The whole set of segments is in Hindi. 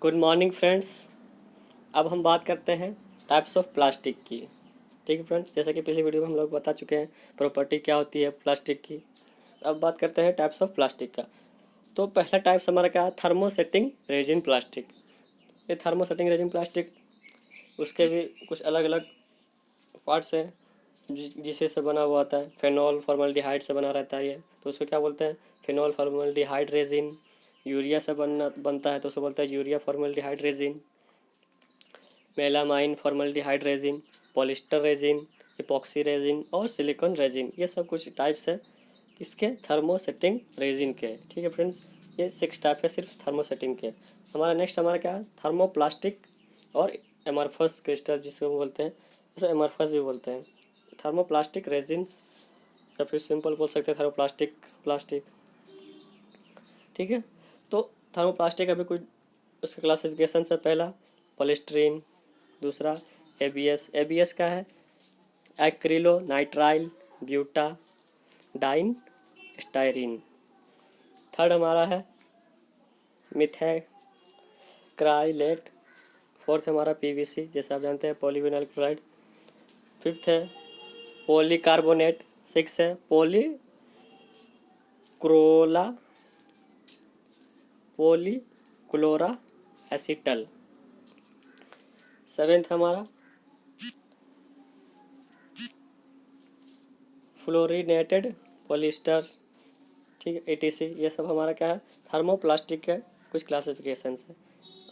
Good morning friends. अब हम बात करते हैं टाइप्स ऑफ प्लास्टिक की। ठीक है फ्रेंड्स, जैसा कि पिछली वीडियो में हम लोग बता चुके हैं प्रॉपर्टी क्या होती है प्लास्टिक की। अब बात करते हैं टाइप्स ऑफ प्लास्टिक का। तो पहला टाइप्स हमारा क्या है, थर्मोसेटिंग रेजिन प्लास्टिक। ये थर्मोसेटिंग रेजिन प्लास्टिक, उसके भी कुछ अलग अलग पार्ट्स हैं जिसे से बना हुआ होता है। फेनॉल फॉर्मल्डिहाइड से बना रहता है ये, तो उसको क्या बोलते हैं, फेनॉल फॉर्मल्डिहाइड रेजिन। यूरिया से बनता है तो उसको बोलते हैं urea formaldehyde resin. Melamine formaldehyde resin, polyester resin, epoxy resin और सिलिकॉन रेजिन, ये सब कुछ टाइप्स है इसके थर्मोसेटिंग रेजिन के। ठीक है फ्रेंड्स, ये 6 टाइप है सिर्फ थर्मोसेटिंग के। हमारा नेक्स्ट हमारा क्या है, थर्मोप्लास्टिक और एमरफस क्रिस्टल जिसको हम बोलते हैं, उसे एमरफस भी बोलते हैं। थर्मोप्लास्टिक रेजिन्स या फिर सिंपल बोल सकते हैं थर्मोप्लास्टिक प्लास्टिक। ठीक है, तो थर्मोप्लास्टिक अभी कुछ उसका क्लासिफिकेशन से पहला पॉलिस्टीरीन, दूसरा एबीएस। एबीएस का है acrylonitrile butadiene styrene. Third हमारा है मिथाइक्राइलेट। फोर्थ हमारा पीवीसी, जैसे आप जानते हैं पॉलीविनाइल क्लोराइड। फिफ्थ है पॉलीकार्बोनेट। सिक्स है पॉलीक्लोरा एसिटल। सेवेंथ हमारा फ्लोरिनेटेड पॉलिस्टर्स। ठीक है, एटीसी। ये सब हमारा क्या है, थर्मोप्लास्टिक के कुछ क्लासिफिकेशन है।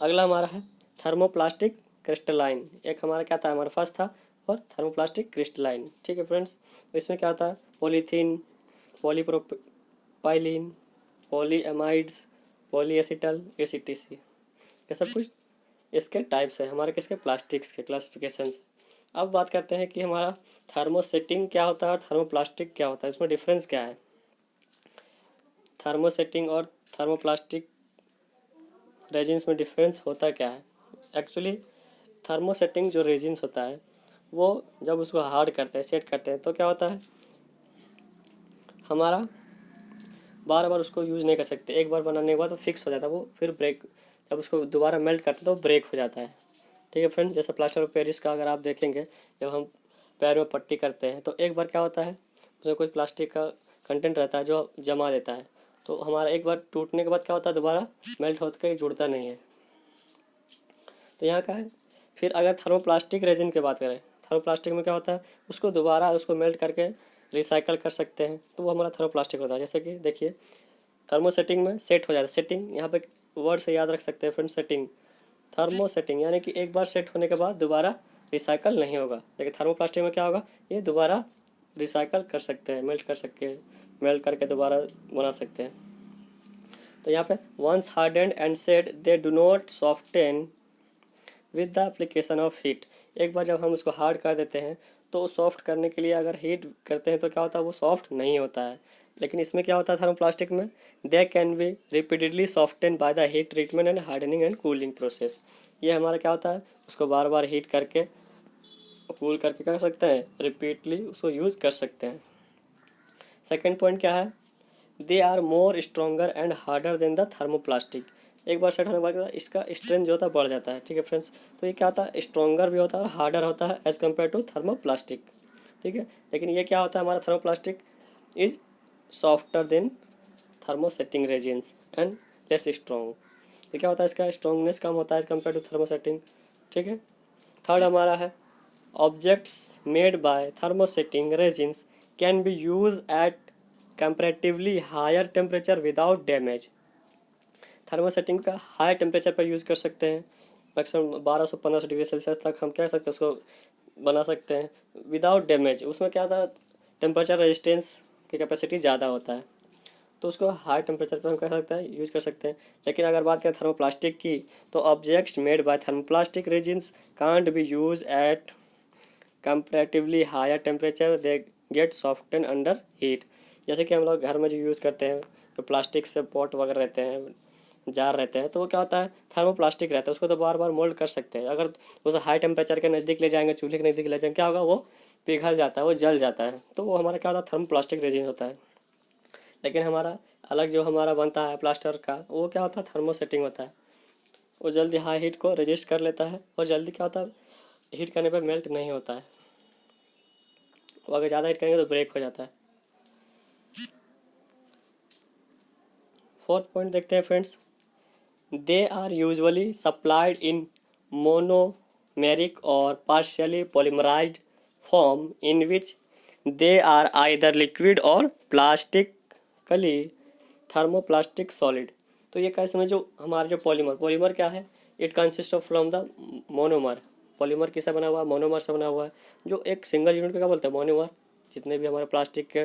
अगला हमारा है थर्मोप्लास्टिक क्रिस्टलाइन। एक हमारा क्या था, हमारे पास था, और थर्मोप्लास्टिक क्रिस्टलाइन। ठीक है फ्रेंड्स, तो इसमें क्या होता है, पॉलीथीन, पॉलीप्रोपाइलिन, पॉलीएमाइड्स, पॉलीएसिटल, एसीटीसी, ये सब कुछ इसके टाइप्स है हमारे किसके, प्लास्टिक्स के क्लासिफिकेशन। अब बात करते हैं कि हमारा थर्मोसेटिंग क्या होता है और थर्मोप्लास्टिक क्या होता है, इसमें डिफरेंस क्या है। थर्मोसेटिंग और थर्मोप्लास्टिक रेजिन्स में डिफरेंस होता क्या है। एक्चुअली थर्मोसेटिंग जो रेजिन्स होता है वो जब उसको हार्ड करते हैं, सेट करते हैं, तो क्या होता है, हमारा बार बार उसको यूज़ नहीं कर सकते। एक बार बनाने के बाद तो फिक्स हो जाता है वो, फिर ब्रेक, जब उसको दोबारा मेल्ट करते हैं तो ब्रेक हो जाता है। ठीक है फ्रेंड, जैसे प्लास्टर ऑफ पेरिस का अगर आप देखेंगे, जब हम पैर में पट्टी करते हैं तो एक बार क्या होता है, उसमें कोई प्लास्टिक का कंटेंट रहता है जो जमा देता है, तो हमारा एक बार टूटने के बाद क्या होता है, दोबारा मेल्ट होकर जुड़ता नहीं है। तो यहाँ का है। फिर अगर थर्मोप्लास्टिक रेजिन की बात करें, थर्मोप्लास्टिक में क्या होता है, उसको दोबारा उसको मेल्ट करके रिसाइकल कर सकते हैं, तो वो हमारा थर्मोप्लास्टिक होता है। जैसे कि देखिए, थर्मोसेटिंग में सेट हो जाता है, सेटिंग यहाँ पे वर्ड से याद रख सकते हैं फ्रेंड, सेटिंग। थर्मोसेटिंग यानी कि एक बार सेट होने के बाद दोबारा रिसाइकल नहीं होगा, लेकिन थर्मोप्लास्टिक में क्या होगा, ये दोबारा रिसाइकल कर सकते हैं, मेल्ट कर सकते हैं, मेल्ट करके दोबारा बना सकते हैं। तो यहाँ पे once hardened and set they do not soften with the application of heat. एक बार जब हम उसको हार्ड कर देते हैं तो सॉफ्ट करने के लिए अगर हीट करते हैं तो क्या होता है, वो सॉफ्ट नहीं होता है। लेकिन इसमें क्या होता है, थर्मोप्लास्टिक में they can be repeatedly soften by the heat treatment and hardening and cooling process. ये हमारा क्या होता है, उसको बार बार हीट करके कूल करके कर सकते हैं, रिपीटली उसको यूज़ कर सकते हैं। सेकेंड पॉइंट क्या है, they are more stronger and harder than the thermoplastic. एक बार सेट होने के बाद इसका स्ट्रेंथ जो होता है बढ़ जाता है। ठीक है फ्रेंड्स, तो ये क्या होता है, स्ट्रोंगर भी होता है और हार्डर होता है एज़ कम्पेयर टू थर्मोप्लास्टिक। ठीक है, लेकिन ये क्या होता है, हमारा thermoplastic is softer then thermosetting resins and less strong. ये क्या होता है, इसका स्ट्रॉन्गनेस कम होता है एज कम्पेयर टू थर्मोसेटिंग। ठीक है, थर्ड हमारा है objects made by thermosetting resins can be use at comparatively higher temperature without damage. Thermosetting का हाई टेम्परेचर पर यूज़ कर सकते हैं, मैक्सिमम 1200-1500 डिग्री सेल्सियस तक हम क्या कर सकते हैं, उसको बना सकते हैं विदाउट डैमेज। उसमें क्या होता है, टेम्परेचर रेजिस्टेंस की कैपेसिटी ज़्यादा होता है, तो उसको हाई टेम्परेचर पर हम कह सकते हैं, यूज़ कर सकते हैं। लेकिन अगर बात करें थर्मोप्लास्टिक की, तो objects made by thermoplastic resins can't be use at comparatively higher temperature, they get soften under heat. जैसे कि हम लोग घर में जो यूज़ करते हैं, जो प्लास्टिक से पॉट वगैरह रहते हैं, जार रहते हैं, तो वो क्या होता है, थर्मोप्लास्टिक रहता है, उसको तो बार बार मोल्ड कर सकते हैं। अगर उसे हाई टेम्परेचर के नज़दीक ले जाएंगे, चूल्हे के नज़दीक ले जाएंगे, क्या होगा, वो पिघल जाता है, वो जल जाता है, तो वो हमारा क्या होता है, थर्मोप्लास्टिक रेजिन होता है। लेकिन हमारा अलग जो हमारा बनता है प्लास्टर का, वो क्या होता है, थर्मोसेटिंग होता है। वो जल्दी हाई हीट को रजिस्ट कर लेता है और जल्दी क्या होता है, हीट करने पर मेल्ट नहीं होता है। वो अगर ज़्यादा हीट करेंगे तो ब्रेक हो जाता है। फोर्थ पॉइंट देखते हैं friends, they are usually supplied in monomeric और partially polymerised form in which they are either liquid और प्लास्टिकली थर्मोप्लास्टिक सॉलिड। तो ये कैसे समझो, हमारा जो पॉलीमर, पॉलीमर क्या है, it consist of from the monomer. Polymer किससे बना हुआ है, मोनोमर से बना हुआ है। जो एक सिंगल यूनिट को क्या बोलते हैं, मोनोमर। जितने भी हमारे प्लास्टिक के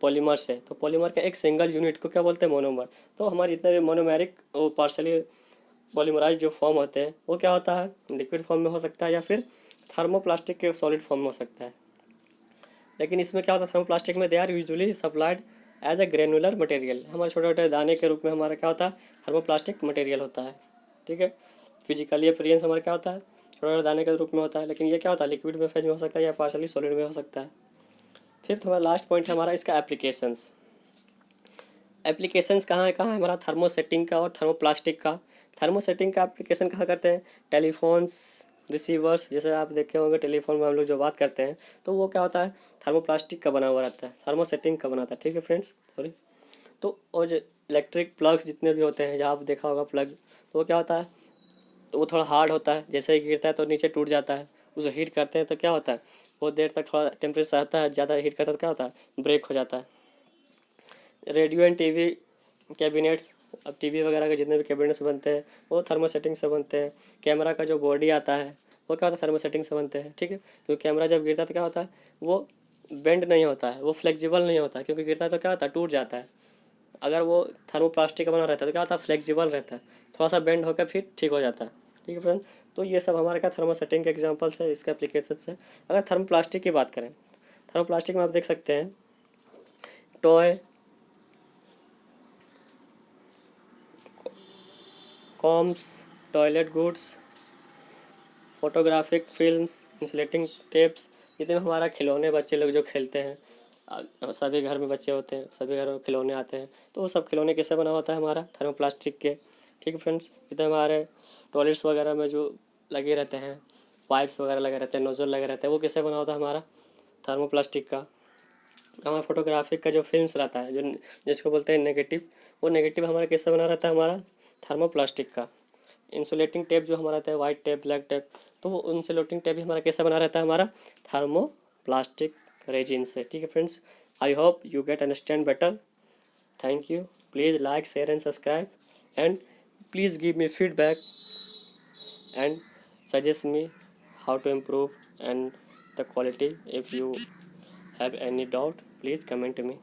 पॉलीमर्स है, तो पॉलीमर का एक सिंगल यूनिट को क्या बोलते हैं, मोनोमर। तो हमारे जितने भी मोनोमेरिक और पार्शली पॉलीमराइज जो फॉर्म होते हैं वो क्या होता है, लिक्विड फॉर्म में हो सकता है या फिर थर्मोप्लास्टिक के सॉलिड फॉर्म में हो सकता है। लेकिन इसमें क्या होता है, थर्मोप्लास्टिक में they are usually supplied as a granular material. हमारे छोटे छोटे दाने के रूप में हमारा क्या होता है, थर्मोप्लास्टिक मटेरियल होता है। ठीक है, फिजिकली अपीयरेंस हमारा क्या होता है, छोटे छोटे दाने के रूप में होता है। लेकिन ये क्या होता है, लिक्विड में फेज में हो सकता है या पार्शली सॉलिड में हो सकता है। फिफ्थ हमारा लास्ट पॉइंट है हमारा इसका एप्लीकेशंस। एप्लीकेशंस कहाँ है हमारा, थर्मोसेटिंग का और थर्मोप्लास्टिक का। थर्मोसेटिंग का एप्लीकेशन कहाँ करते हैं, टेलीफोन्स, रिसीवर्स। जैसे आप देखे होंगे टेलीफोन में हम लोग जो बात करते हैं तो वो क्या होता है, थर्मोप्लास्टिक का बना हुआ रहता है, थर्मोसेटिंग का बनाता है। ठीक है फ्रेंड्स, सॉरी। तो और जो इलेक्ट्रिक प्लग्स जितने भी होते हैं, जहाँ आप देखा होगा प्लग, तो वो क्या होता है, तो वो थोड़ा हार्ड होता है, जैसे ही गिरता है तो नीचे टूट जाता है। उसे हीट करते हैं तो क्या होता है, बहुत देर तक थोड़ा टेम्परेचर रहता है, ज़्यादा हीट करता है तो क्या होता है, ब्रेक हो जाता है। रेडियो एंड टीवी कैबिनेट्स, अब टीवी वगैरह के जितने भी कैबिनेट्स बनते हैं वो थर्मोसेटिंग से बनते हैं। कैमरा का जो बॉडी आता है वो क्या होता है, थर्मोसेटिंग से बनते हैं। ठीक है, क्योंकि कैमरा जब गिरता है तो क्या होता है, वो बेंड नहीं होता है, वो फ्लेक्सिबल नहीं होता है, क्योंकि गिरता है तो क्या होता है, टूट जाता है। अगर वो थर्मोप्लास्टिक का बना रहता है तो क्या होता है, फ्लेक्सिबल रहता है, थोड़ा सा बेंड होकर फिर ठीक हो जाता है। ठीक है फ्रेंड, तो ये सब हमारे क्या थर्मोसेटिंग के एग्जांपल्स है, इसके एप्लीकेशन है। अगर थर्मोप्लास्टिक की बात करें, थर्मोप्लास्टिक में आप देख सकते हैं toy, combs, toilet goods, photographic films, insulating tapes, जितने हमारा खिलौने बच्चे लोग जो खेलते हैं, सभी घर में बच्चे होते हैं, सभी घर में खिलौने आते हैं, तो वो सब खिलौने कैसे बना होता है, हमारा थर्मोप्लास्टिक के। ठीक है फ्रेंड्स, जितने हमारे टॉयलेट्स वगैरह में जो लगे रहते हैं, पाइप्स वगैरह लगे रहते हैं, नोजल लगे रहते हैं, वो कैसे बना होता है, हमारा थर्मोप्लास्टिक का। हमारा फोटोग्राफिक का जो फिल्म्स रहता है, जो जिसको बोलते हैं नेगेटिव, वो नेगेटिव हमारा कैसे बना रहता है, हमारा थर्मोप्लास्टिक का। इंसुलेटिंग टेप जो हमारा रहता है, वाइट टेप, ब्लैक टेप, तो वो इंसुलेटिंग टेप भी हमारा कैसा बना रहता है, हमारा थर्मोप्लास्टिक रेजिन से। ठीक है friends, I hope you get understand better. Thank you, please like, share and subscribe, and please give me feedback and suggest me how to improve and the quality. If you have any doubt, please comment to me.